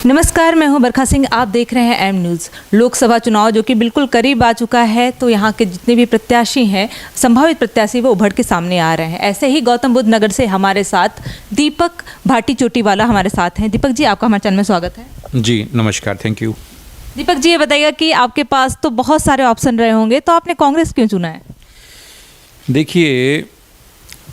नमस्कार, मैं हूं बरखा सिंह। आप देख रहे हैं एम न्यूज़। लोकसभा चुनाव जो कि बिल्कुल करीब आ चुका है, तो यहां के जितने भी प्रत्याशी हैं, संभावित प्रत्याशी, वो उभर के सामने आ रहे हैं। ऐसे ही गौतम बुद्ध नगर से हमारे साथ दीपक भाटी चोटीवाला हमारे साथ हैं। दीपक जी, आपका हमारे चैनल में स्वागत है। जी नमस्कार, थैंक यू। दीपक जी, ये बताइएगा कि आपके पास तो बहुत सारे ऑप्शन रहे होंगे, तो आपने कांग्रेस क्यों चुना है? देखिए,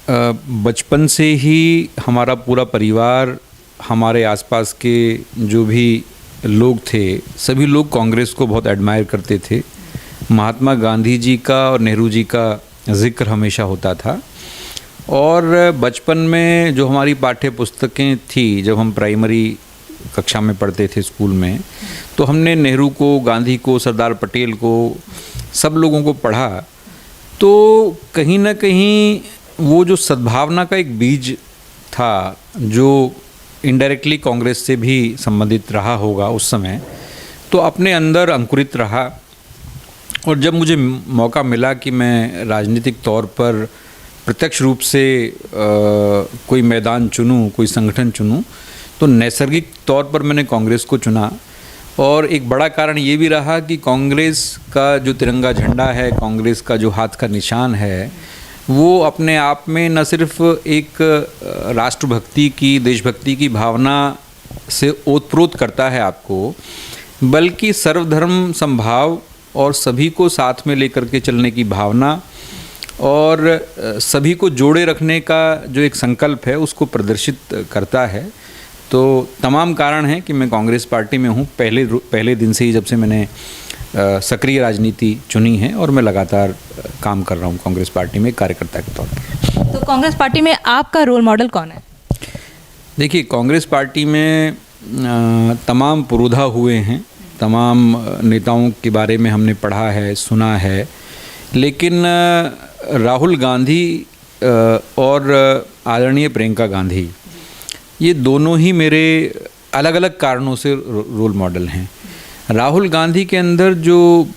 बचपन से ही हमारा पूरा परिवार, हमारे आसपास के जो भी लोग थे, सभी लोग कांग्रेस को बहुत एडमायर करते थे। महात्मा गांधी जी का और नेहरू जी का जिक्र हमेशा होता था। और बचपन में जो हमारी पाठ्य पुस्तकें थी, जब हम प्राइमरी कक्षा में पढ़ते थे स्कूल में, तो हमने नेहरू को, गांधी को, सरदार पटेल को, सब लोगों को पढ़ा। तो कहीं ना कहीं वो जो सद्भावना का एक बीज था, जो इनडायरेक्टली कांग्रेस से भी संबंधित रहा होगा उस समय, तो अपने अंदर अंकुरित रहा। और जब मुझे मौका मिला कि मैं राजनीतिक तौर पर प्रत्यक्ष रूप से कोई मैदान चुनूं, कोई संगठन चुनूं, तो नैसर्गिक तौर पर मैंने कांग्रेस को चुना। और एक बड़ा कारण ये भी रहा कि कांग्रेस का जो तिरंगा झंडा है, कांग्रेस का जो हाथ का निशान है, वो अपने आप में न सिर्फ एक राष्ट्रभक्ति की, देशभक्ति की भावना से ओतप्रोत करता है आपको, बल्कि सर्वधर्म समभाव और सभी को साथ में लेकर के चलने की भावना और सभी को जोड़े रखने का जो एक संकल्प है, उसको प्रदर्शित करता है। तो तमाम कारण हैं कि मैं कांग्रेस पार्टी में हूँ पहले दिन से ही, जब से मैंने सक्रिय राजनीति चुनी है, और मैं लगातार काम कर रहा हूँ कांग्रेस पार्टी में कार्यकर्ता के तौर पर। तो कांग्रेस पार्टी में आपका रोल मॉडल कौन है? देखिए, कांग्रेस पार्टी में तमाम पुरोधा हुए हैं, तमाम नेताओं के बारे में हमने पढ़ा है, सुना है, लेकिन राहुल गांधी और आदरणीय प्रियंका गांधी, ये दोनों ही मेरे अलग अलग कारणों से रोल मॉडल हैं। राहुल गांधी के अंदर जो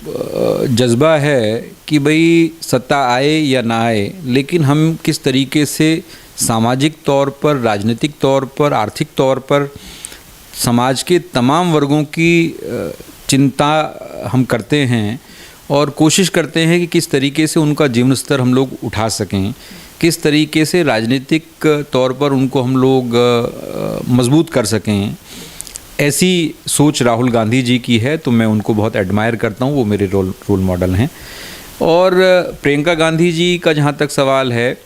जज्बा है कि भाई सत्ता आए या ना आए, लेकिन हम किस तरीके से सामाजिक तौर पर, राजनीतिक तौर पर, आर्थिक तौर पर समाज के तमाम वर्गों की चिंता हम करते हैं और कोशिश करते हैं कि किस तरीके से उनका जीवन स्तर हम लोग उठा सकें, किस तरीके से राजनीतिक तौर पर उनको हम लोग मजबूत कर सकें। ऐसी सोच राहुल गांधी जी की है, तो मैं उनको बहुत एडमायर करता हूँ, वो मेरे रोल मॉडल हैं। और प्रियंका गांधी जी का जहाँ तक सवाल है,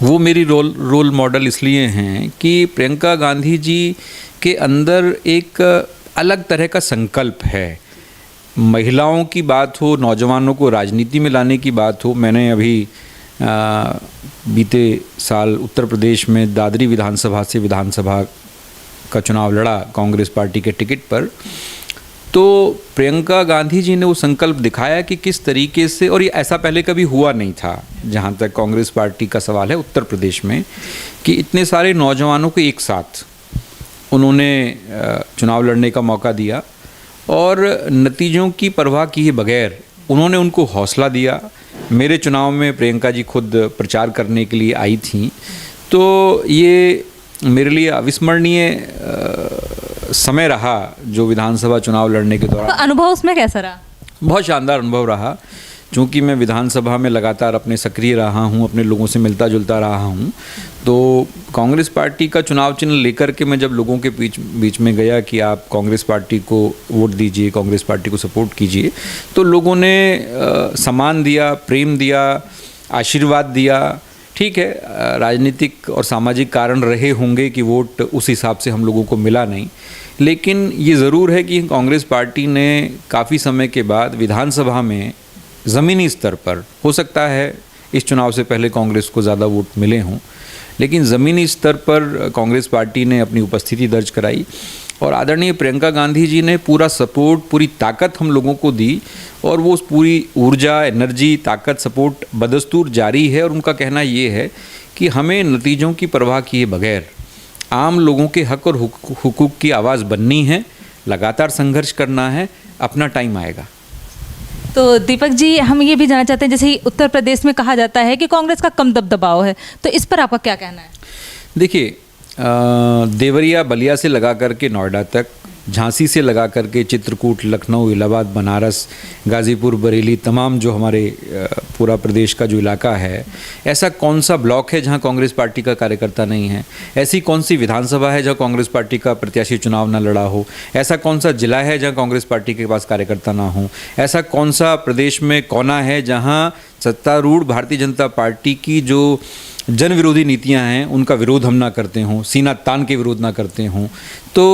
वो मेरी रोल मॉडल इसलिए हैं कि प्रियंका गांधी जी के अंदर एक अलग तरह का संकल्प है। महिलाओं की बात हो, नौजवानों को राजनीति में लाने की बात हो। मैंने अभी बीते साल उत्तर प्रदेश में दादरी विधानसभा से विधानसभा का चुनाव लड़ा कांग्रेस पार्टी के टिकट पर। तो प्रियंका गांधी जी ने वो संकल्प दिखाया कि किस तरीके से, और ये ऐसा पहले कभी हुआ नहीं था जहाँ तक कांग्रेस पार्टी का सवाल है उत्तर प्रदेश में, कि इतने सारे नौजवानों को एक साथ उन्होंने चुनाव लड़ने का मौका दिया और नतीजों की परवाह किए बगैर उन्होंने उनको हौसला दिया। मेरे चुनाव में प्रियंका जी खुद प्रचार करने के लिए आई थी। तो ये मेरे लिए अविस्मरणीय समय रहा जो विधानसभा चुनाव लड़ने के दौरान। अनुभव उसमें कैसा रहा? बहुत शानदार अनुभव रहा, क्योंकि मैं विधानसभा में लगातार अपने सक्रिय रहा हूँ, अपने लोगों से मिलता जुलता रहा हूँ। तो कांग्रेस पार्टी का चुनाव चिन्ह लेकर के मैं जब लोगों के बीच में गया कि आप कांग्रेस पार्टी को वोट दीजिए, कांग्रेस पार्टी को सपोर्ट कीजिए, तो लोगों ने सम्मान दिया, प्रेम दिया, आशीर्वाद दिया। ठीक है, राजनीतिक और सामाजिक कारण रहे होंगे कि वोट उस हिसाब से हम लोगों को मिला नहीं, लेकिन ये ज़रूर है कि कांग्रेस पार्टी ने काफ़ी समय के बाद विधानसभा में ज़मीनी स्तर पर, हो सकता है इस चुनाव से पहले कांग्रेस को ज़्यादा वोट मिले हों, लेकिन ज़मीनी स्तर पर कांग्रेस पार्टी ने अपनी उपस्थिति दर्ज कराई। और आदरणीय प्रियंका गांधी जी ने पूरा सपोर्ट, पूरी ताकत हम लोगों को दी, और वो उस पूरी ऊर्जा, एनर्जी, ताकत, सपोर्ट बदस्तूर जारी है। और उनका कहना ये है कि हमें नतीजों की परवाह किए बगैर आम लोगों के हक और हुकूक की आवाज़ बननी है, लगातार संघर्ष करना है, अपना टाइम आएगा। तो दीपक जी, हम ये भी जानना चाहते हैं, जैसे उत्तर प्रदेश में कहा जाता है कि कांग्रेस का कम दबदबाव है, तो इस पर आपका क्या कहना है? देखिए, देवरिया बलिया से लगा करके नोएडा तक झांसी से लगा करके चित्रकूट, लखनऊ, इलाहाबाद, बनारस, गाज़ीपुर, बरेली, तमाम जो हमारे पूरा प्रदेश का जो इलाका है, ऐसा कौन सा ब्लॉक है जहां कांग्रेस पार्टी का कार्यकर्ता नहीं है? ऐसी कौन सी विधानसभा है जहां कांग्रेस पार्टी का प्रत्याशी चुनाव ना लड़ा हो? ऐसा कौन सा जिला है जहां कांग्रेस पार्टी के पास कार्यकर्ता ना हो? ऐसा कौन सा प्रदेश में कोना है जहां सत्तारूढ़ भारतीय जनता पार्टी की जो जन विरोधी नीतियां हैं उनका विरोध हम ना करते हों, सीना तान के विरोध ना करते हों? तो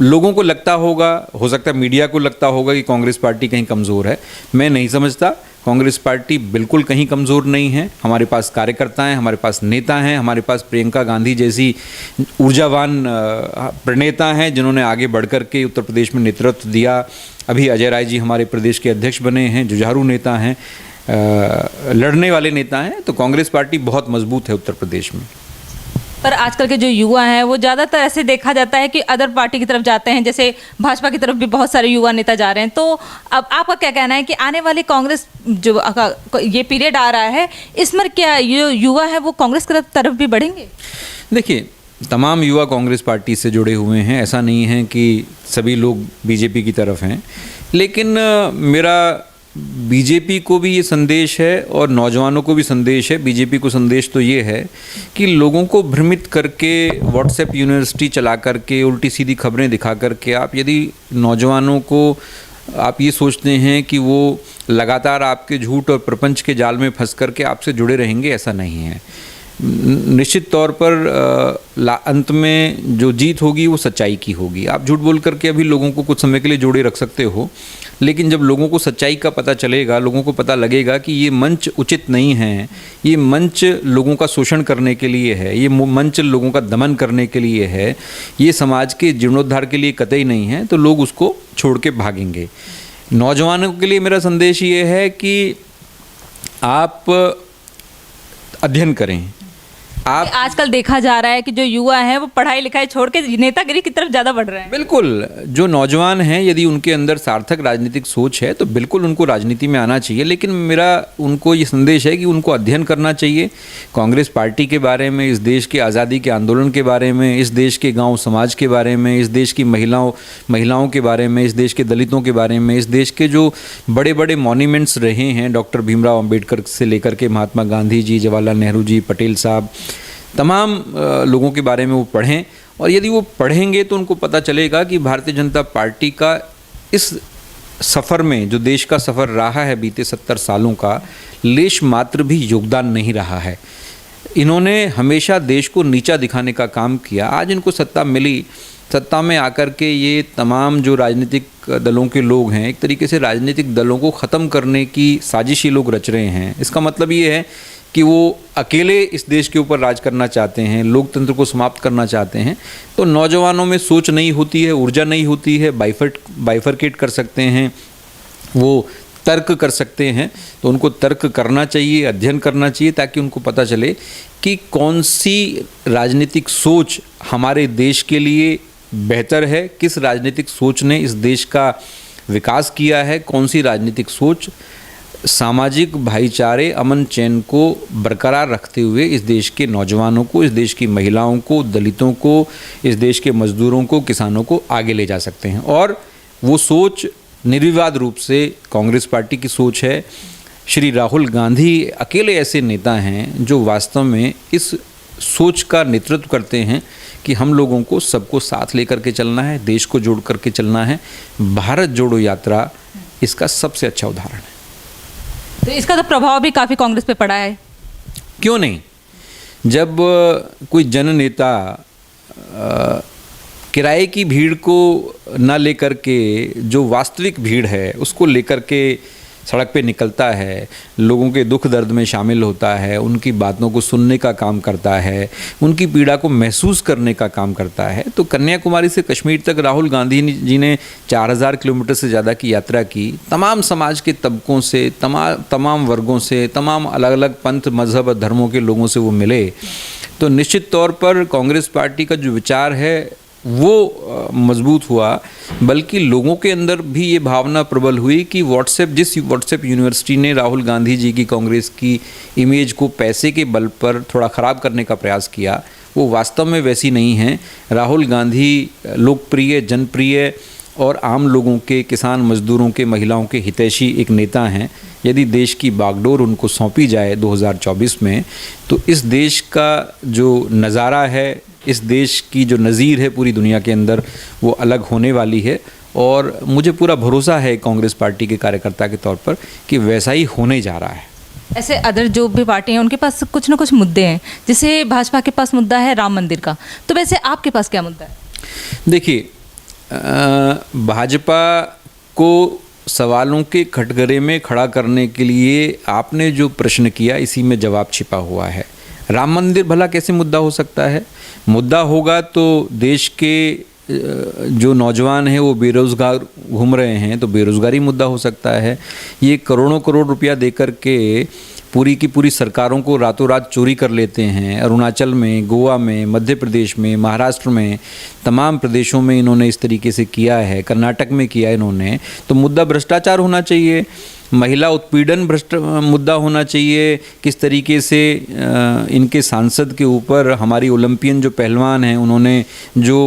लोगों को लगता होगा, हो सकता है मीडिया को लगता होगा कि कांग्रेस पार्टी कहीं कमज़ोर है। मैं नहीं समझता, कांग्रेस पार्टी बिल्कुल कहीं कमज़ोर नहीं है। हमारे पास कार्यकर्ता हैं, हमारे पास नेता हैं, हमारे पास प्रियंका गांधी जैसी ऊर्जावान प्रणेता हैं जिन्होंने आगे बढ़ कर के उत्तर प्रदेश में नेतृत्व दिया। अभी अजय राय जी हमारे प्रदेश के अध्यक्ष बने हैं, जुझारू नेता हैं, लड़ने वाले नेता हैं। तो कांग्रेस पार्टी बहुत मजबूत है उत्तर प्रदेश में। पर आजकल के जो युवा हैं वो ज़्यादातर ऐसे देखा जाता है कि अदर पार्टी की तरफ जाते हैं, जैसे भाजपा की तरफ भी बहुत सारे युवा नेता जा रहे हैं। तो अब आपका क्या कहना है कि आने वाली कांग्रेस जो ये पीरियड आ रहा है, इसमें क्या ये युवा है वो कांग्रेस की तरफ भी बढ़ेंगे? देखिए, तमाम युवा कांग्रेस पार्टी से जुड़े हुए हैं, ऐसा नहीं है कि सभी लोग बीजेपी की तरफ हैं। लेकिन मेरा बीजेपी को भी ये संदेश है और नौजवानों को भी संदेश है। बीजेपी को संदेश तो ये है कि लोगों को भ्रमित करके व्हाट्सएप यूनिवर्सिटी चला करके उल्टी सीधी खबरें दिखा करके आप यदि नौजवानों को आप ये सोचते हैं कि वो लगातार आपके झूठ और प्रपंच के जाल में फंस करके आपसे जुड़े रहेंगे, ऐसा नहीं है। निश्चित तौर पर अंत में जो जीत होगी वो सच्चाई की होगी। आप झूठ बोल करके अभी लोगों को कुछ समय के लिए जोड़े रख सकते हो, लेकिन जब लोगों को सच्चाई का पता चलेगा, लोगों को पता लगेगा कि ये मंच उचित नहीं है, ये मंच लोगों का शोषण करने के लिए है, ये मंच लोगों का दमन करने के लिए है, ये समाज के जीर्णोद्धार के लिए कतई नहीं है, तो लोग उसको छोड़ के भागेंगे। नौजवानों के लिए मेरा संदेश ये है कि आप अध्ययन करें। आप आजकल देखा जा रहा है कि जो युवा है वो पढ़ाई लिखाई छोड़ के नेतागिरी की तरफ ज़्यादा बढ़ रहे हैं। बिल्कुल, जो नौजवान हैं यदि उनके अंदर सार्थक राजनीतिक सोच है तो बिल्कुल उनको राजनीति में आना चाहिए। लेकिन मेरा उनको ये संदेश है कि उनको अध्ययन करना चाहिए कांग्रेस पार्टी के बारे में, इस देश के आज़ादी के आंदोलन के बारे में, इस देश के गांव समाज के बारे में, इस देश की महिलाओं के बारे में, इस देश के दलितों के बारे में, इस देश के जो बड़े बड़े मॉन्यूमेंट्स रहे हैं, डॉक्टर भीमराव अंबेडकर से लेकर के महात्मा गांधी जी, जवाहरलाल नेहरू जी, पटेल साहब, तमाम लोगों के बारे में वो पढ़ें। और यदि वो पढ़ेंगे तो उनको पता चलेगा कि भारतीय जनता पार्टी का इस सफ़र में, जो देश का सफ़र रहा है बीते 70 सालों का, लेश मात्र भी योगदान नहीं रहा है। इन्होंने हमेशा देश को नीचा दिखाने का काम किया। आज इनको सत्ता मिली, सत्ता में आकर के ये तमाम जो राजनीतिक दलों के लोग हैं, एक तरीके से राजनीतिक दलों को ख़त्म करने की साजिश ये लोग रच रहे हैं। इसका मतलब ये है कि वो अकेले इस देश के ऊपर राज करना चाहते हैं, लोकतंत्र को समाप्त करना चाहते हैं। तो नौजवानों में सोच नहीं होती है, ऊर्जा नहीं होती है, बाइफरकेट कर सकते हैं, वो तर्क कर सकते हैं। तो उनको तर्क करना चाहिए, अध्ययन करना चाहिए, ताकि उनको पता चले कि कौन सी राजनीतिक सोच हमारे देश के लिए बेहतर है, किस राजनीतिक सोच ने इस देश का विकास किया है, कौन सी राजनीतिक सोच सामाजिक भाईचारे, अमन चैन को बरकरार रखते हुए इस देश के नौजवानों को, इस देश की महिलाओं को, दलितों को, इस देश के मजदूरों को, किसानों को आगे ले जा सकते हैं। और वो सोच निर्विवाद रूप से कांग्रेस पार्टी की सोच है। श्री राहुल गांधी अकेले ऐसे नेता हैं जो वास्तव में इस सोच का नेतृत्व करते हैं कि हम लोगों को सबको साथ लेकर के चलना है, देश को जोड़ करके चलना है। भारत जोड़ो यात्रा इसका सबसे अच्छा उदाहरण है। तो इसका तो प्रभाव भी काफ़ी कांग्रेस पे पड़ा है। क्यों नहीं? जब कोई जननेता किराए की भीड़ को ना लेकर के, जो वास्तविक भीड़ है उसको लेकर के सड़क पे निकलता है, लोगों के दुख दर्द में शामिल होता है, उनकी बातों को सुनने का काम करता है, उनकी पीड़ा को महसूस करने का काम करता है, तो कन्याकुमारी से कश्मीर तक राहुल गांधी जी ने 4000 किलोमीटर से ज़्यादा की यात्रा की। तमाम समाज के तबकों से, तमाम वर्गों से, तमाम अलग अलग पंथ, मजहब और धर्मों के लोगों से वो मिले। तो निश्चित तौर पर कांग्रेस पार्टी का जो विचार है वो मजबूत हुआ, बल्कि लोगों के अंदर भी ये भावना प्रबल हुई कि जिस व्हाट्सएप यूनिवर्सिटी ने राहुल गांधी जी की कांग्रेस की इमेज को पैसे के बल पर थोड़ा ख़राब करने का प्रयास किया, वो वास्तव में वैसी नहीं हैं। राहुल गांधी लोकप्रिय, जनप्रिय और आम लोगों के, किसान मजदूरों के, महिलाओं के हितैषी एक नेता हैं। यदि देश की बागडोर उनको सौंपी जाए 2024 में, तो इस देश का जो नज़ारा है, इस देश की जो नज़ीर है पूरी दुनिया के अंदर, वो अलग होने वाली है। और मुझे पूरा भरोसा है कांग्रेस पार्टी के कार्यकर्ता के तौर पर कि वैसा ही होने जा रहा है। ऐसे अदर जो भी पार्टी हैं उनके पास कुछ ना कुछ मुद्दे हैं, जैसे भाजपा के पास मुद्दा है राम मंदिर का, तो वैसे आपके पास क्या मुद्दा है? देखिए, भाजपा को सवालों के कटघरे में खड़ा करने के लिए आपने जो प्रश्न किया, इसी में जवाब छिपा हुआ है। राम मंदिर भला कैसे मुद्दा हो सकता है? मुद्दा होगा तो देश के जो नौजवान हैं वो बेरोज़गार घूम रहे हैं, तो बेरोज़गारी मुद्दा हो सकता है। ये करोड़ों करोड़ रुपया देकर के पूरी की पूरी सरकारों को रातों रात चोरी कर लेते हैं। अरुणाचल में, गोवा में, मध्य प्रदेश में, महाराष्ट्र में, तमाम प्रदेशों में इन्होंने इस तरीके से किया है, कर्नाटक में किया इन्होंने। तो मुद्दा भ्रष्टाचार होना चाहिए, महिला उत्पीड़न मुद्दा होना चाहिए। किस तरीके से इनके सांसद के ऊपर हमारी ओलंपियन जो पहलवान हैं उन्होंने जो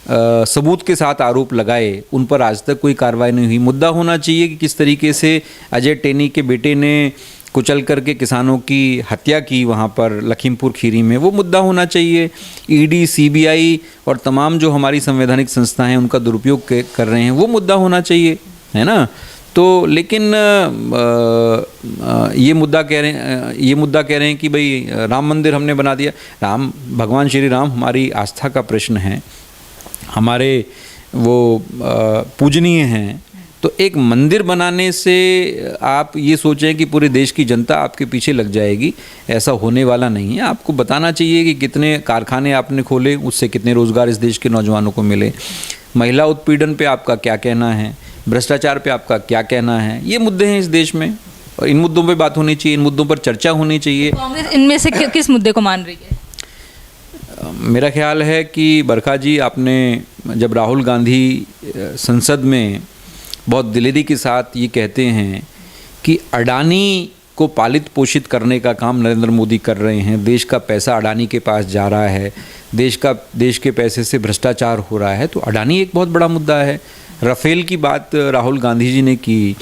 सबूत के साथ आरोप लगाए, उन पर आज तक कोई कार्रवाई नहीं हुई। मुद्दा होना चाहिए कि किस तरीके से अजय टेनी के बेटे ने कुचल करके किसानों की हत्या की वहाँ पर लखीमपुर खीरी में, वो मुद्दा होना चाहिए। ईडी, सीबीआई और तमाम जो हमारी संवैधानिक संस्थाएं हैं उनका दुरुपयोग कर रहे हैं, वो मुद्दा होना चाहिए, है ना। तो लेकिन ये मुद्दा कह रहे हैं कि भाई राम मंदिर हमने बना दिया। भगवान श्री राम हमारी आस्था का प्रश्न है, हमारे वो पूजनीय हैं। तो एक मंदिर बनाने से आप ये सोचें कि पूरे देश की जनता आपके पीछे लग जाएगी, ऐसा होने वाला नहीं है। आपको बताना चाहिए कि कितने कारखाने आपने खोले, उससे कितने रोज़गार इस देश के नौजवानों को मिले। महिला उत्पीड़न पे आपका क्या कहना है, भ्रष्टाचार पे आपका क्या कहना है, ये मुद्दे हैं इस देश में और इन मुद्दों पे बात होनी चाहिए, इन मुद्दों पर चर्चा होनी चाहिए। कांग्रेस इनमें से किस मुद्दे को मान रही है? मेरा ख्याल है कि बरखा जी, आपने जब राहुल गांधी संसद में बहुत दिलेरी के साथ ये कहते हैं कि अडानी को पालित पोषित करने का काम नरेंद्र मोदी कर रहे हैं, देश का पैसा अडानी के पास जा रहा है, देश के पैसे से भ्रष्टाचार हो रहा है, तो अडानी एक बहुत बड़ा मुद्दा है। राफेल की बात राहुल गांधी जी ने की,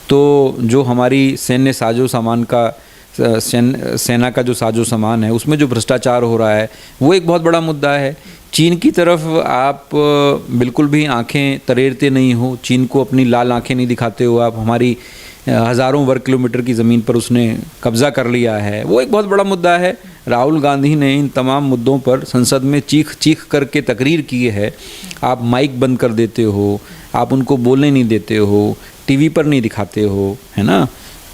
तो जो हमारी सैन्य साजो सामान का सेना का जो साजो सामान है उसमें जो भ्रष्टाचार हो रहा है वो एक बहुत बड़ा मुद्दा है। चीन की तरफ आप बिल्कुल भी आंखें तरेरते नहीं हो, चीन को अपनी लाल आंखें नहीं दिखाते हो आप। हमारी हज़ारों वर्ग किलोमीटर की ज़मीन पर उसने कब्ज़ा कर लिया है, वो एक बहुत बड़ा मुद्दा है। राहुल गांधी ने इन तमाम मुद्दों पर संसद में चीख करके तकरीर की है। आप माइक बंद कर देते हो, आप उनको बोलने नहीं देते हो, टीवी पर नहीं दिखाते हो, है ना।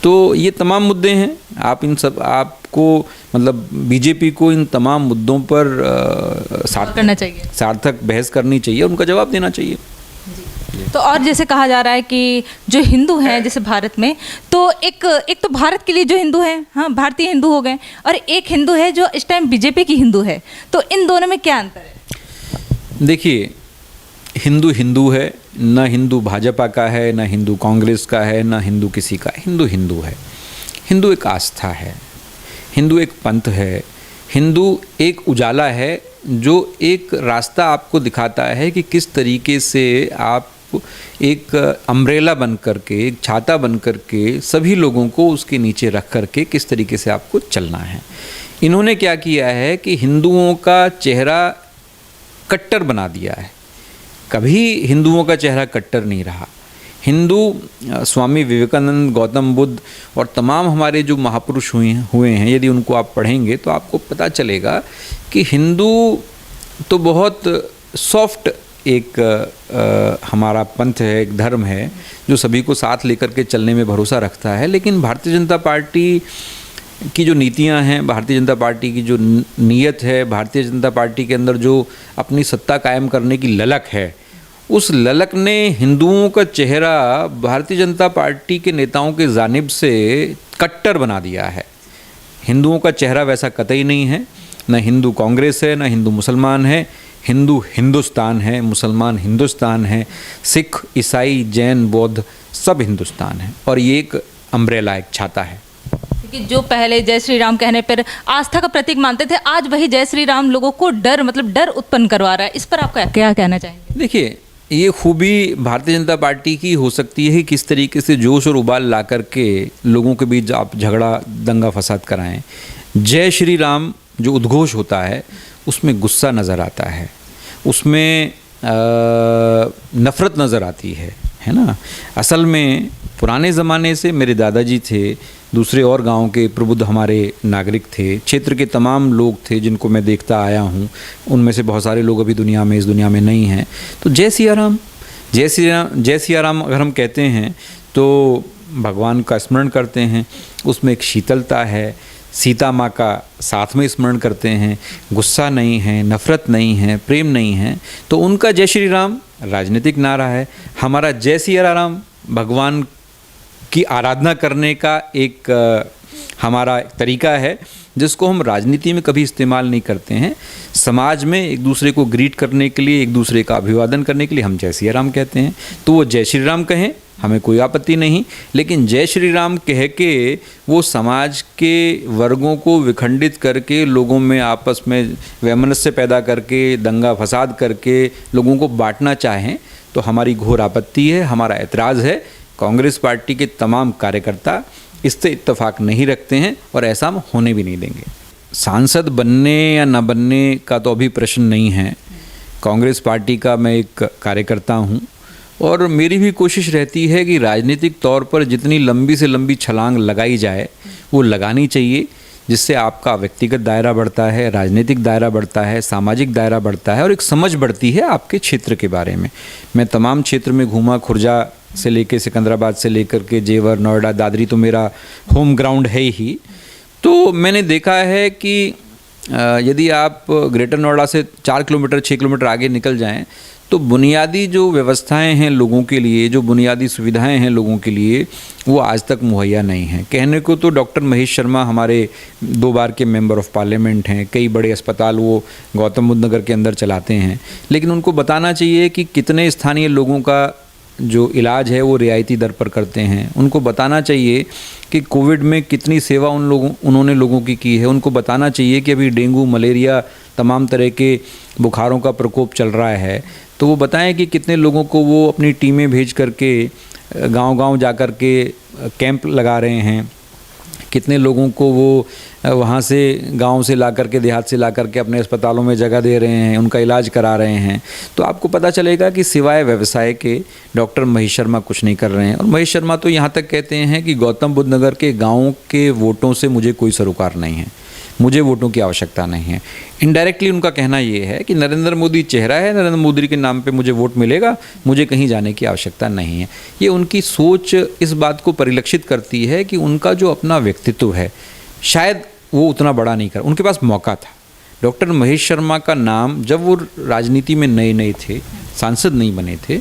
तो ये तमाम मुद्दे हैं, आपको मतलब बीजेपी को इन तमाम मुद्दों पर सार्थक बहस करनी चाहिए, उनका जवाब देना चाहिए। तो और जैसे कहा जा रहा है कि जो हिंदू हैं जैसे भारत में, तो एक तो भारत के लिए जो हिंदू हैं, हाँ, भारतीय हिंदू हो गए, और एक हिंदू है जो इस टाइम बीजेपी की हिंदू है, तो इन दोनों में क्या अंतर है? देखिए, हिंदू हिंदू है, ना हिंदू भाजपा का है, ना हिंदू कांग्रेस का है, ना हिंदू किसी का। हिंदू हिंदू है। हिंदू एक आस्था है, हिंदू एक पंथ है, हिंदू एक उजाला है जो एक रास्ता आपको दिखाता है कि किस तरीके से आप एक अम्ब्रेला बन करके, एक छाता बन करके सभी लोगों को उसके नीचे रख करके किस तरीके से आपको चलना है। इन्होंने क्या किया है कि हिंदुओं का चेहरा कट्टर बना दिया है। कभी हिंदुओं का चेहरा कट्टर नहीं रहा। हिंदू स्वामी विवेकानंद, गौतम बुद्ध और तमाम हमारे जो महापुरुष हुए हैं, यदि उनको आप पढ़ेंगे तो आपको पता चलेगा कि हिंदू तो बहुत सॉफ्ट एक हमारा पंथ है, एक धर्म है जो सभी को साथ लेकर के चलने में भरोसा रखता है। लेकिन भारतीय जनता पार्टी की जो नीतियां हैं, भारतीय जनता पार्टी की जो नीयत है, भारतीय जनता पार्टी के अंदर जो अपनी सत्ता कायम करने की ललक है, उस ललक ने हिंदुओं का चेहरा भारतीय जनता पार्टी के नेताओं के जानिब से कट्टर बना दिया है। हिंदुओं का चेहरा वैसा कतई नहीं है। न हिंदू कांग्रेस है, न हिंदू मुसलमान है। हिंदू हिंदुस्तान है, मुसलमान हिंदुस्तान है, सिख, ईसाई, जैन, बौद्ध सब हिंदुस्तान है, और ये एक अम्ब्रेला, एक छाता है। क्योंकि जो पहले जय श्री राम कहने पर आस्था का प्रतीक मानते थे, आज वही जय श्री राम लोगों को डर उत्पन्न करवा रहा है। इस पर आप क्या कहना चाहेंगे? देखिए, ये खूबी भारतीय जनता पार्टी की हो सकती है, किस तरीके से जोश और उबाल ला करके लोगों के बीच आप झगड़ा दंगा फसाद कराएं। जय श्री राम जो उद्घोष होता है उसमें गुस्सा नज़र आता है, उसमें नफ़रत नज़र आती है ना। असल में पुराने ज़माने से मेरे दादाजी थे, दूसरे और गांव के प्रबुद्ध हमारे नागरिक थे, क्षेत्र के तमाम लोग थे जिनको मैं देखता आया हूं, उनमें से बहुत सारे लोग अभी इस दुनिया में नहीं हैं। तो जय सिया राम, जय सिया राम अगर हम कहते हैं तो भगवान का स्मरण करते हैं, उसमें एक शीतलता है, सीता माँ का साथ में स्मरण करते हैं, गुस्सा नहीं है, नफ़रत नहीं है, प्रेम नहीं है। तो उनका जय श्री राम राजनीतिक नारा है, हमारा जय सिया राम भगवान की आराधना करने का एक हमारा तरीका है, जिसको हम राजनीति में कभी इस्तेमाल नहीं करते हैं। समाज में एक दूसरे को ग्रीट करने के लिए, एक दूसरे का अभिवादन करने के लिए हम जय सिया राम कहते हैं। तो वो जय श्री राम कहें, हमें कोई आपत्ति नहीं, लेकिन जय श्री राम कह के वो समाज के वर्गों को विखंडित करके, लोगों में आपस में वैमनस्य पैदा करके, दंगा फसाद करके लोगों को बांटना चाहें तो हमारी घोर आपत्ति है, हमारा एतराज़ है। कांग्रेस पार्टी के तमाम कार्यकर्ता इससे इत्तेफाक नहीं रखते हैं और ऐसा हम होने भी नहीं देंगे। सांसद बनने या न बनने का तो अभी प्रश्न नहीं है। कांग्रेस पार्टी का मैं एक कार्यकर्ता हूं और मेरी भी कोशिश रहती है कि राजनीतिक तौर पर जितनी लंबी से लंबी छलांग लगाई जाए वो लगानी चाहिए, जिससे आपका व्यक्तिगत दायरा बढ़ता है, राजनीतिक दायरा बढ़ता है, सामाजिक दायरा बढ़ता है और एक समझ बढ़ती है आपके क्षेत्र के बारे में। मैं तमाम क्षेत्र में घूमा, खुर्जा से लेकर सिकंदराबाद से लेकर के जेवर, नोएडा, दादरी तो मेरा होम ग्राउंड है ही। तो मैंने देखा है कि यदि आप ग्रेटर नोएडा से 4 किलोमीटर 6 किलोमीटर आगे निकल जाएं तो बुनियादी जो व्यवस्थाएं हैं लोगों के लिए, जो बुनियादी सुविधाएं हैं लोगों के लिए, वो आज तक मुहैया नहीं हैं। कहने को तो डॉक्टर महेश शर्मा हमारे 2 बार के मेंबर ऑफ पार्लियामेंट हैं, कई बड़े अस्पताल वो गौतम बुद्ध नगर के अंदर चलाते हैं, लेकिन उनको बताना चाहिए कि कितने स्थानीय लोगों का जो इलाज है वो रियायती दर पर करते हैं। उनको बताना चाहिए कि कोविड में कितनी सेवा उन्होंने लोगों की है। उनको बताना चाहिए कि अभी डेंगू, मलेरिया, तमाम तरह के बुखारों का प्रकोप चल रहा है, तो वो बताएं कि कितने लोगों को वो अपनी टीमें भेज करके गांव-गांव जा कर के कैंप लगा रहे हैं, कितने लोगों को वो वहाँ से गांव से ला करके, देहात से ला करके अपने अस्पतालों में जगह दे रहे हैं, उनका इलाज करा रहे हैं। तो आपको पता चलेगा कि सिवाय व्यवसाय के डॉक्टर महेश शर्मा कुछ नहीं कर रहे हैं। और महेश शर्मा तो यहाँ तक कहते हैं कि गौतम बुद्ध नगर के गाँव के वोटों से मुझे कोई सरोकार नहीं है, मुझे वोटों की आवश्यकता नहीं है। इनडायरेक्टली उनका कहना ये है कि नरेंद्र मोदी चेहरा है, नरेंद्र मोदी के नाम पे मुझे वोट मिलेगा, मुझे कहीं जाने की आवश्यकता नहीं है। ये उनकी सोच इस बात को परिलक्षित करती है कि उनका जो अपना व्यक्तित्व है शायद वो उतना बड़ा नहीं कर, उनके पास मौका था। डॉक्टर महेश शर्मा का नाम जब वो राजनीति में नए थे, सांसद नहीं बने थे,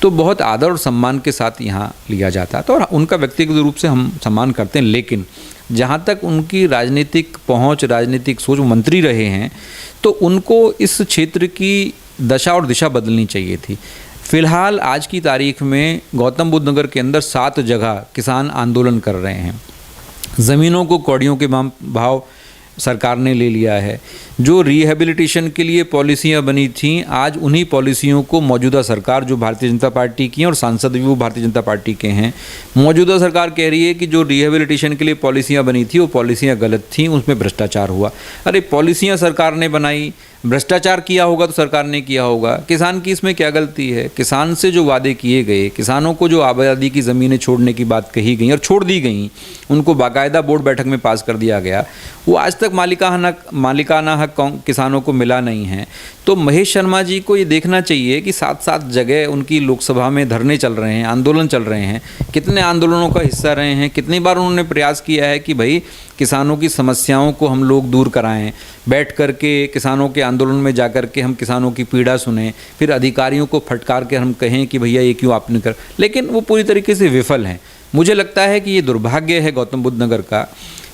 तो बहुत आदर और सम्मान के साथ यहाँ लिया जाता था और उनका व्यक्तिगत रूप से हम सम्मान करते हैं। लेकिन जहाँ तक उनकी राजनीतिक पहुँच, राजनीतिक सोच, मंत्री रहे हैं, तो उनको इस क्षेत्र की दशा और दिशा बदलनी चाहिए थी। फिलहाल आज की तारीख में गौतम बुद्ध नगर के अंदर 7 जगह किसान आंदोलन कर रहे हैं। ज़मीनों को कौड़ियों के भाव सरकार ने ले लिया है। जो रिहेबिलिटेशन के लिए पॉलिसियां बनी थीं, आज उन्हीं पॉलिसियों को मौजूदा सरकार, जो भारतीय जनता पार्टी की है और सांसद भी वो भारतीय जनता पार्टी के हैं, मौजूदा सरकार कह रही है कि जो रिहेबिलिटेशन के लिए पॉलिसियां बनी थी वो पॉलिसियां गलत थीं, उसमें भ्रष्टाचार हुआ। अरे पॉलिसियां सरकार ने बनाई, भ्रष्टाचार किया होगा तो सरकार ने किया होगा। किसान की इसमें क्या गलती है? किसान से जो वादे किए गए, किसानों को जो आबादी की ज़मीनें छोड़ने की बात कही गई और छोड़ दी गई, उनको बाकायदा बोर्ड बैठक में पास कर दिया गया, वो आज तक मालिकाना हक किसानों को मिला नहीं है। तो महेश शर्मा जी को ये देखना चाहिए कि 7-7 जगह उनकी लोकसभा में धरने चल रहे हैं, आंदोलन चल रहे हैं। कितने आंदोलनों का हिस्सा रहे हैं, कितनी बार उन्होंने प्रयास किया है कि भाई किसानों की समस्याओं को हम लोग दूर कराएं, बैठ कर के किसानों के आंदोलन में जा कर के हम किसानों की पीड़ा सुने, फिर अधिकारियों को फटकार के हम कहें कि भैया ये क्यों आपने कर, लेकिन वो पूरी तरीके से विफल हैं। मुझे लगता है कि ये दुर्भाग्य है गौतम बुद्ध नगर का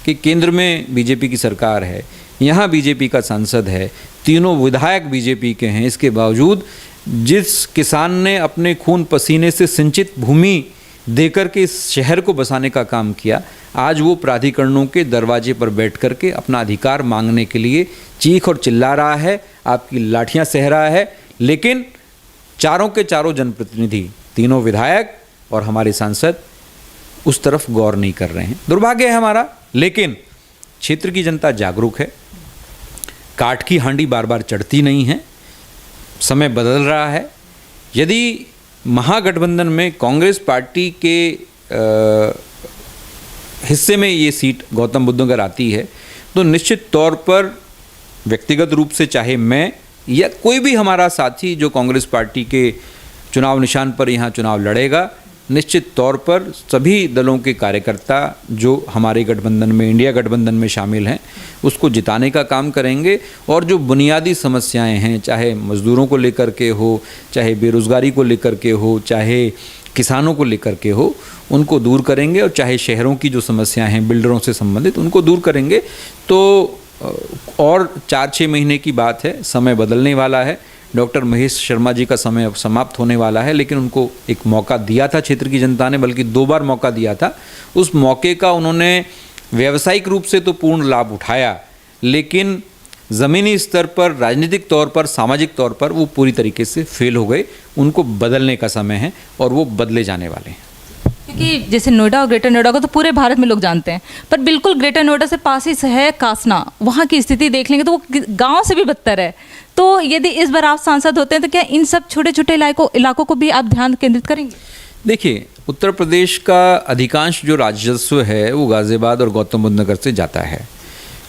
कि केंद्र में बीजेपी की सरकार है, यहाँ बीजेपी का सांसद है, तीनों विधायक बीजेपी के हैं, इसके बावजूद जिस किसान ने अपने खून पसीने से सिंचित भूमि देकर के इस शहर को बसाने का काम किया। आज वो प्राधिकरणों के दरवाजे पर बैठ कर के अपना अधिकार मांगने के लिए चीख और चिल्ला रहा है, आपकी लाठियां सह रहा है, लेकिन चारों के चारों जनप्रतिनिधि, तीनों विधायक और हमारे सांसद उस तरफ गौर नहीं कर रहे हैं। दुर्भाग्य है हमारा, लेकिन क्षेत्र की जनता जागरूक है। काठ की हांडी बार बार चढ़ती नहीं है, समय बदल रहा है। यदि महागठबंधन में कांग्रेस पार्टी के हिस्से में ये सीट गौतम बुद्ध नगर आती है तो निश्चित तौर पर व्यक्तिगत रूप से चाहे मैं या कोई भी हमारा साथी जो कांग्रेस पार्टी के चुनाव निशान पर यहाँ चुनाव लड़ेगा, निश्चित तौर पर सभी दलों के कार्यकर्ता जो हमारे गठबंधन में, इंडिया गठबंधन में शामिल हैं, उसको जिताने का काम करेंगे। और जो बुनियादी समस्याएं हैं, चाहे मज़दूरों को लेकर के हो, चाहे बेरोज़गारी को लेकर के हो, चाहे किसानों को लेकर के हो, उनको दूर करेंगे। और चाहे शहरों की जो समस्याएं हैं बिल्डरों से संबंधित, उनको दूर करेंगे। तो और 4-6 महीने की बात है, समय बदलने वाला है। डॉक्टर महेश शर्मा जी का समय अब समाप्त होने वाला है, लेकिन उनको एक मौका दिया था क्षेत्र की जनता ने, बल्कि 2 बार मौका दिया था। उस मौके का उन्होंने व्यावसायिक रूप से तो पूर्ण लाभ उठाया, लेकिन ज़मीनी स्तर पर, राजनीतिक तौर पर, सामाजिक तौर पर वो पूरी तरीके से फेल हो गए। उनको बदलने का समय है और वो बदले जाने वाले हैं। क्योंकि जैसे नोएडा और ग्रेटर नोएडा को तो पूरे भारत में लोग जानते हैं, पर बिल्कुल ग्रेटर नोएडा से पास ही है कासना। वहाँ की स्थिति देख लेंगे तो वो गांव से भी बदतर है। तो यदि इस बार आप सांसद होते हैं तो क्या इन सब छोटे छोटे इलाकों को भी आप ध्यान केंद्रित करेंगे? देखिए, उत्तर प्रदेश का अधिकांश जो राजस्व है वो गाज़ियाबाद और गौतम बुद्ध नगर से जाता है।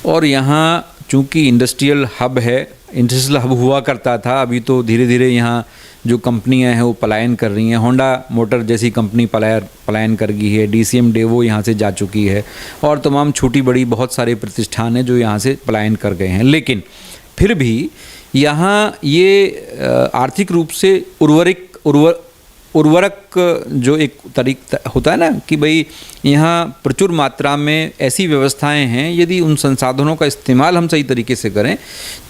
और यहाँ चूँकि इंडस्ट्रियल हब है, इंडस्ट्रियल हब हुआ करता था, अभी तो धीरे धीरे यहाँ जो कंपनियां हैं वो पलायन कर रही हैं। होंडा मोटर जैसी कंपनी पलायन कर गई है, DCM डेवो यहाँ से जा चुकी है, और तमाम छोटी बड़ी बहुत सारे प्रतिष्ठान हैं जो यहाँ से पलायन कर गए हैं। लेकिन फिर भी यहाँ ये आर्थिक रूप से उर्वरक जो एक तरीका होता है ना कि भाई यहाँ प्रचुर मात्रा में ऐसी व्यवस्थाएं हैं, यदि उन संसाधनों का इस्तेमाल हम सही तरीके से करें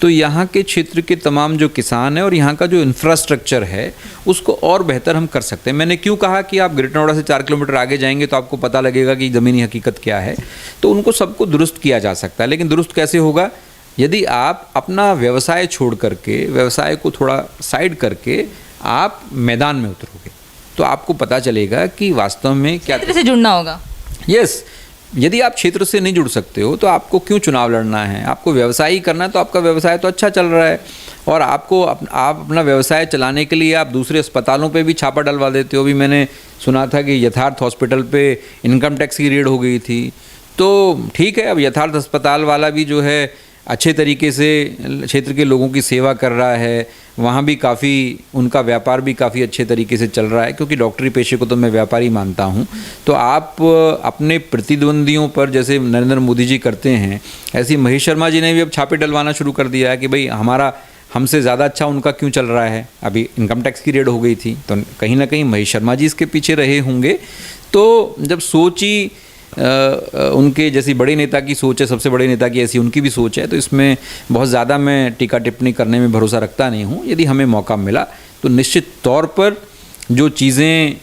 तो यहाँ के क्षेत्र के तमाम जो किसान हैं और यहाँ का जो इंफ्रास्ट्रक्चर है उसको और बेहतर हम कर सकते हैं। मैंने क्यों कहा कि आप ग्रेटर नोएडा से 4 किलोमीटर आगे जाएंगे तो आपको पता लगेगा कि ज़मीनी हकीकत क्या है। तो उनको सबको दुरुस्त किया जा सकता है, लेकिन दुरुस्त कैसे होगा? यदि आप अपना व्यवसाय छोड़ करके, व्यवसाय को थोड़ा साइड करके आप मैदान में उतरोगे तो आपको पता चलेगा कि वास्तव में क्या क्षेत्र से जुड़ना होगा। यस, यदि आप क्षेत्र से नहीं जुड़ सकते हो तो आपको क्यों चुनाव लड़ना है? आपको व्यवसाय ही करना है तो आपका व्यवसाय तो अच्छा चल रहा है, और आप अपना व्यवसाय चलाने के लिए आप दूसरे अस्पतालों पे भी छापा डलवा देते हो। भी मैंने सुना था कि यथार्थ हॉस्पिटल पे इनकम टैक्स की रेड हो गई थी। तो ठीक है, अब यथार्थ अस्पताल वाला भी जो है अच्छे तरीके से क्षेत्र के लोगों की सेवा कर रहा है, वहाँ भी काफ़ी उनका व्यापार भी काफ़ी अच्छे तरीके से चल रहा है, क्योंकि डॉक्टरी पेशे को तो मैं व्यापारी मानता हूँ। तो आप अपने प्रतिद्वंदियों पर जैसे नरेंद्र मोदी जी करते हैं, ऐसी महेश शर्मा जी ने भी अब छापे डलवाना शुरू कर दिया है कि भाई हमसे ज़्यादा अच्छा उनका क्यों चल रहा है। अभी इनकम टैक्स की रेड हो गई थी तो कहीं ना कहीं महेश शर्मा जी इसके पीछे रहे होंगे। तो जब सोच ही उनके जैसी बड़े नेता की सोच है, सबसे बड़े नेता की ऐसी उनकी भी सोच है, तो इसमें बहुत ज़्यादा मैं टीका टिप्पणी करने में भरोसा रखता नहीं हूँ। यदि हमें मौका मिला तो निश्चित तौर पर जो चीज़ें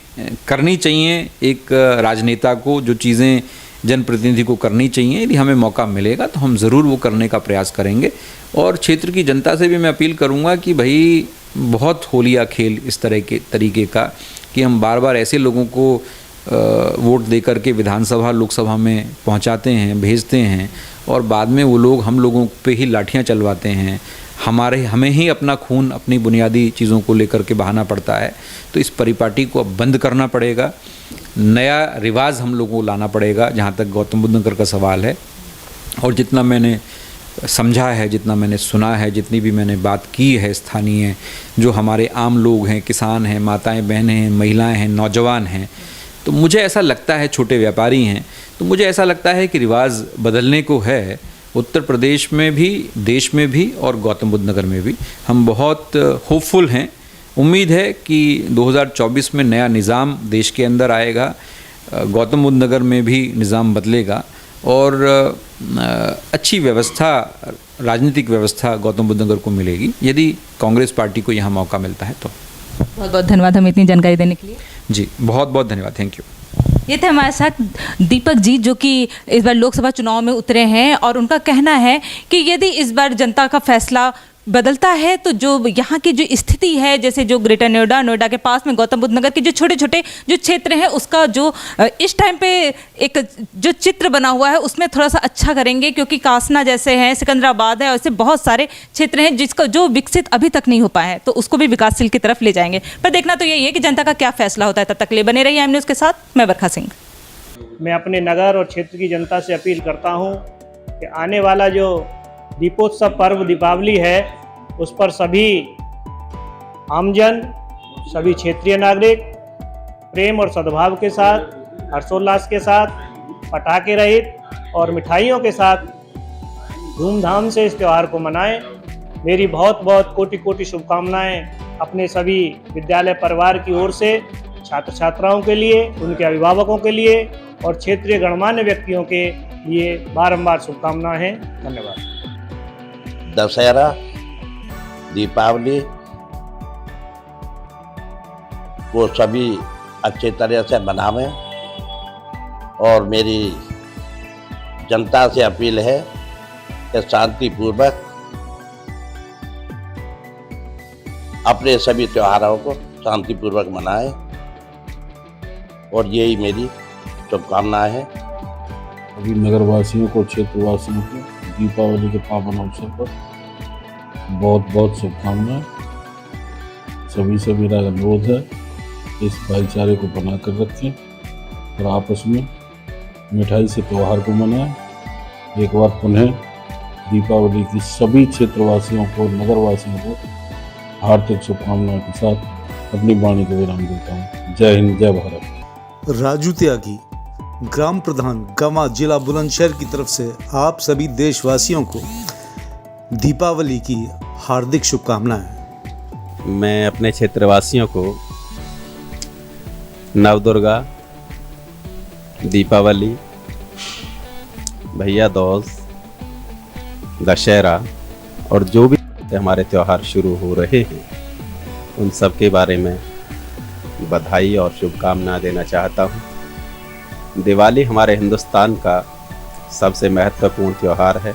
करनी चाहिए एक राजनेता को, जो चीज़ें जनप्रतिनिधि को करनी चाहिए, यदि हमें मौका मिलेगा तो हम ज़रूर वो करने का प्रयास करेंगे। और क्षेत्र की जनता से भी मैं अपील करूँगा कि भाई बहुत होलिया खेल इस तरह के तरीके का कि हम बार बार ऐसे लोगों को वोट दे करके विधानसभा लोकसभा में पहुंचाते हैं, भेजते हैं, और बाद में वो लोग हम लोगों पे ही लाठियां चलवाते हैं। हमें ही अपना खून अपनी बुनियादी चीज़ों को लेकर के बहाना पड़ता है। तो इस परिपाटी को अब बंद करना पड़ेगा, नया रिवाज हम लोगों को लाना पड़ेगा जहाँ तक गौतम बुद्ध नगर का सवाल है। और जितना मैंने समझा है, जितना मैंने सुना है, जितनी भी मैंने बात की है स्थानीय जो हमारे आम लोग हैं, किसान हैं, माताएँ बहनें हैं, महिलाएँ हैं, नौजवान हैं, तो मुझे ऐसा लगता है, छोटे व्यापारी हैं, तो मुझे ऐसा लगता है कि रिवाज बदलने को है उत्तर प्रदेश में भी, देश में भी और गौतम बुद्ध नगर में भी। हम बहुत होपफुल हैं। उम्मीद है कि 2024 में नया निज़ाम देश के अंदर आएगा, गौतम बुद्ध नगर में भी निज़ाम बदलेगा और अच्छी व्यवस्था, राजनीतिक व्यवस्था गौतम बुद्ध नगर को मिलेगी यदि कांग्रेस पार्टी को यहाँ मौका मिलता है तो। बहुत बहुत धन्यवाद हमें इतनी जानकारी देने के लिए। जी बहुत बहुत धन्यवाद, थैंक यू। ये थे हमारे साथ दीपक जी, जो कि इस बार लोकसभा चुनाव में उतरे हैं और उनका कहना है कि यदि इस बार जनता का फैसला बदलता है तो जो यहाँ की जो स्थिति है, जैसे जो ग्रेटर नोएडा, नोएडा के पास में गौतम बुद्ध नगर के जो छोटे छोटे जो क्षेत्र हैं, उसका जो इस टाइम पे एक जो चित्र बना हुआ है उसमें थोड़ा सा अच्छा करेंगे, क्योंकि कासना जैसे हैं, सिकंदराबाद है, ऐसे बहुत सारे क्षेत्र हैं जिसका जो विकसित अभी तक नहीं हो पाया है, तो उसको भी विकासशील की तरफ ले जाएंगे। पर देखना तो यही है कि जनता का क्या फैसला होता है। तब तक ले बने रहिए एम न्यूज़ के साथ, मैं बरखा सिंह। मैं अपने नगर और क्षेत्र की जनता से अपील करता हूं कि आने वाला जो दीपोत्सव पर्व दीपावली है, उस पर सभी आमजन, सभी क्षेत्रीय नागरिक प्रेम और सद्भाव के साथ, हर्षोल्लास के साथ, पटाखे रहित और मिठाइयों के साथ धूमधाम से इस त्यौहार को मनाएं। मेरी बहुत बहुत कोटि कोटि शुभकामनाएं अपने सभी विद्यालय परिवार की ओर से छात्र छात्राओं के लिए, उनके अभिभावकों के लिए और क्षेत्रीय गणमान्य व्यक्तियों के लिए बारंबार शुभकामनाएं हैं। धन्यवाद। दशहरा, दीपावली को सभी अच्छे तरह से मनावें और मेरी जनता से अपील है कि शांतिपूर्वक अपने सभी त्योहारों को शांतिपूर्वक मनाएं और यही मेरी शुभकामनाएं हैं। सभी नगरवासियों को, क्षेत्रवासियों को दीपावली के पावन अवसर पर बहुत बहुत शुभकामनाएं। सभी से मेरा अनुरोध है इस भाईचारे को बनाकर रखें और आपस में मिठाई से त्यौहार को मनाएं। एक बार पुनः दीपावली की सभी क्षेत्रवासियों को, नगरवासियों को हार्दिक शुभकामनाओं के साथ अपनी वाणी को विराम देता हूँ। जय हिंद, जय भारत। राजू त्यागी, ग्राम प्रधान गंवा, जिला बुलंदशहर की तरफ से आप सभी देशवासियों को दीपावली की हार्दिक शुभकामनाएं। मैं अपने क्षेत्रवासियों को नवदुर्गा, दीपावली, भैया दूज, दशहरा और जो भी हमारे त्यौहार शुरू हो रहे हैं, उन सब के बारे में बधाई और शुभकामना देना चाहता हूँ। दिवाली हमारे हिंदुस्तान का सबसे महत्वपूर्ण त्यौहार है।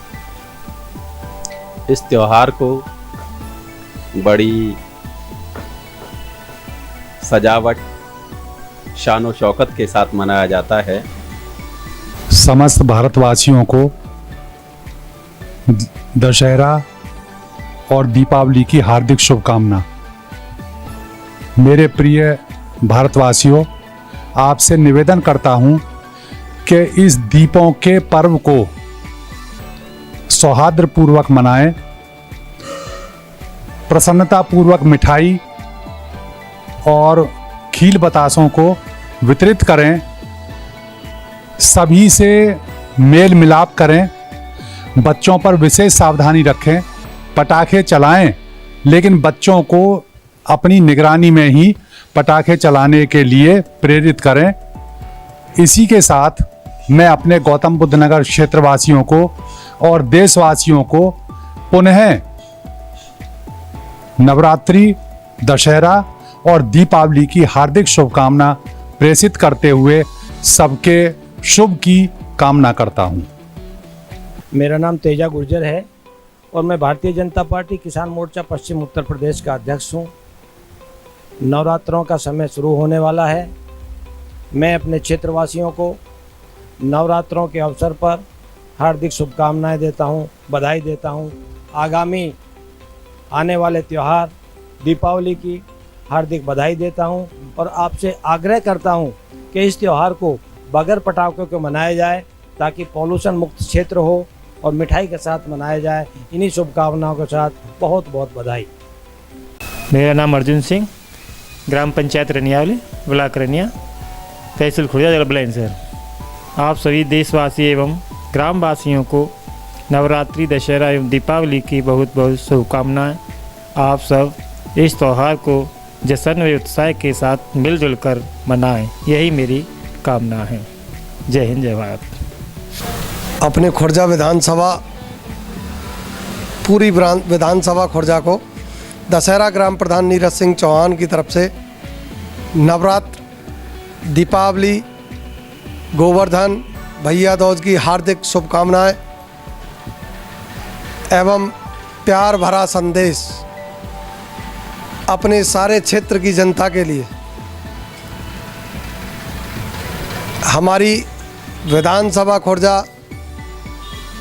इस त्यौहार को बड़ी सजावट, शान शौकत के साथ मनाया जाता है। समस्त भारतवासियों को दशहरा और दीपावली की हार्दिक शुभकामना। मेरे प्रिय भारतवासियों, आपसे निवेदन करता हूं कि इस दीपों के पर्व को सौहार्दपूर्वक मनाएं, प्रसन्नतापूर्वक मिठाई और खील बतासों को वितरित करें, सभी से मेल मिलाप करें, बच्चों पर विशेष सावधानी रखें, पटाखे चलाएं, लेकिन बच्चों को अपनी निगरानी में ही पटाखे चलाने के लिए प्रेरित करें। इसी के साथ मैं अपने गौतम बुद्ध नगर क्षेत्रवासियों को और देशवासियों को पुनः नवरात्रि, दशहरा और दीपावली की हार्दिक शुभकामना प्रेषित करते हुए सबके शुभ की कामना करता हूं। मेरा नाम तेजा गुर्जर है और मैं भारतीय जनता पार्टी किसान मोर्चा पश्चिम उत्तर प्रदेश का अध्यक्ष हूं। नवरात्रों का समय शुरू होने वाला है। मैं अपने क्षेत्रवासियों को नवरात्रों के अवसर पर हार्दिक शुभकामनाएं देता हूं, बधाई देता हूं। आगामी आने वाले त्यौहार दीपावली की हार्दिक बधाई देता हूं और आपसे आग्रह करता हूं कि इस त्यौहार को बगैर पटाखों के मनाया जाए ताकि पॉल्यूशन मुक्त क्षेत्र हो और मिठाई के साथ मनाया जाए। इन्हीं शुभकामनाओं के साथ बहुत बहुत बधाई। मेरा नाम अर्जुन सिंह, ग्राम पंचायत रनियावली, ब्लॉक रनिया, तहसील खुर्जा, जिला बुलंदशहर। आप सभी देशवासी एवं ग्रामवासियों को नवरात्रि, दशहरा एवं दीपावली की बहुत बहुत शुभकामनाएं। आप सब इस त्यौहार को जश्न व उत्साह के साथ मिलजुल कर मनाएं, यही मेरी कामना है। जय हिंद, जय भारत। अपने खुर्जा विधानसभा, पूरी विधानसभा खुर्जा को दशहरा ग्राम प्रधान नीरज सिंह चौहान की तरफ से नवरात्र, दीपावली, गोवर्धन, भैया दूज की हार्दिक शुभकामनाएं एवं प्यार भरा संदेश अपने सारे क्षेत्र की जनता के लिए। हमारी विधानसभा खुर्जा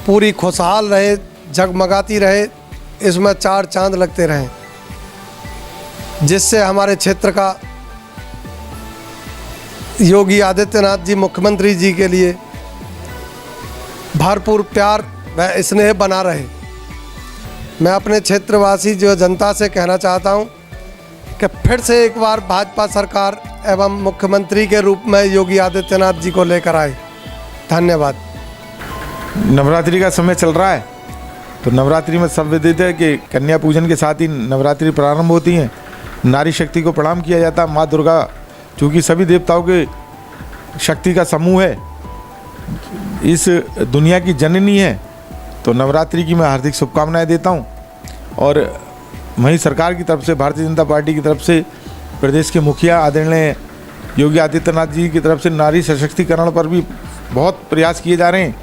पूरी खुशहाल रहे, जगमगाती रहे, इसमें 4 चांद लगते रहें, जिससे हमारे क्षेत्र का योगी आदित्यनाथ जी मुख्यमंत्री जी के लिए भरपूर प्यार व स्नेह बना रहे। मैं अपने क्षेत्रवासी जो जनता से कहना चाहता हूं कि फिर से एक बार भाजपा सरकार एवं मुख्यमंत्री के रूप में योगी आदित्यनाथ जी को लेकर आए। धन्यवाद। नवरात्रि का समय चल रहा है, तो नवरात्रि में सब विदित है कि कन्या पूजन के साथ ही नवरात्रि प्रारंभ होती हैं। नारी शक्ति को प्रणाम किया जाता है। माँ दुर्गा चूँकि सभी देवताओं के शक्ति का समूह है, इस दुनिया की जननी है, तो नवरात्रि की मैं हार्दिक शुभकामनाएं देता हूं। और वहीं सरकार की तरफ से, भारतीय जनता पार्टी की तरफ से, प्रदेश के मुखिया आदरणीय योगी आदित्यनाथ जी की तरफ से नारी सशक्तिकरण पर भी बहुत प्रयास किए जा रहे हैं।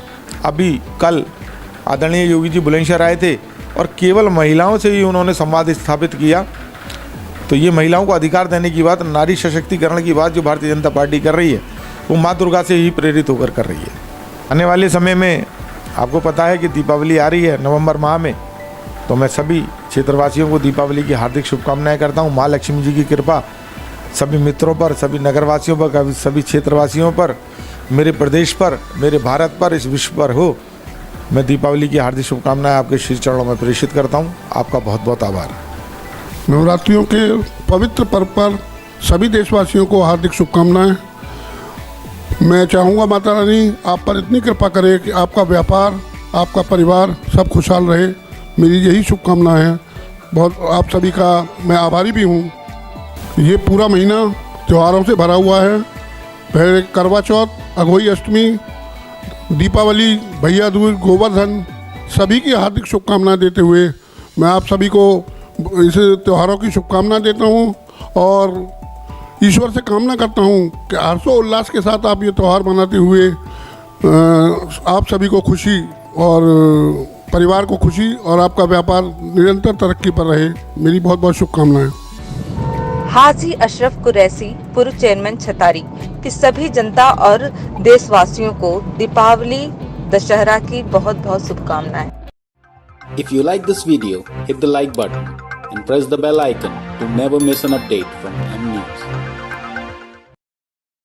अभी कल आदरणीय योगी जी बुलंदशहर आए थे और केवल महिलाओं से ही उन्होंने संवाद स्थापित किया। तो ये महिलाओं को अधिकार देने की बात, नारी सशक्तिकरण की बात जो भारतीय जनता पार्टी कर रही है, वो माँ दुर्गा से ही प्रेरित होकर कर रही है। आने वाले समय में आपको पता है कि दीपावली आ रही है नवंबर माह में, तो मैं सभी क्षेत्रवासियों को दीपावली की हार्दिक शुभकामनाएं करता हूं। माँ लक्ष्मी जी की कृपा सभी मित्रों पर, सभी नगरवासियों पर, सभी क्षेत्रवासियों पर, मेरे प्रदेश पर, मेरे भारत पर, इस विश्व पर हो। मैं दीपावली की हार्दिक शुभकामनाएं आपके श्री चरणों में प्रेषित करता हूं। आपका बहुत बहुत आभार। नवरात्रियों के पवित्र पर्व पर सभी देशवासियों को हार्दिक शुभकामनाएं। मैं चाहूँगा माता रानी आप पर इतनी कृपा करे कि आपका व्यापार, आपका परिवार सब खुशहाल रहे। मेरी यही शुभकामना है। बहुत आप सभी का मैं आभारी भी हूँ। ये पूरा महीना त्योहारों से भरा हुआ है। पहले करवा चौथ, अघोई अष्टमी, दीपावली, भैया दूज, गोवर्धन, सभी की हार्दिक शुभकामनाएं देते हुए मैं आप सभी को इस त्योहारों की शुभकामनाएं देता हूँ और ईश्वर से कामना करता हूँ कि हर्षोल्लास के साथ आप ये त्यौहार मनाते हुए आप सभी को खुशी और परिवार को खुशी और आपका व्यापार निरंतर तरक्की पर रहे। मेरी बहुत बहुत शुभकामनाएं। हाजी अशरफ कुरैशी, पूर्व चेयरमैन छतारी, की सभी जनता और देशवासियों को दीपावली, दशहरा की बहुत बहुत शुभकामनाएं। If you like this video, hit the like button and press the bell icon to never miss an update from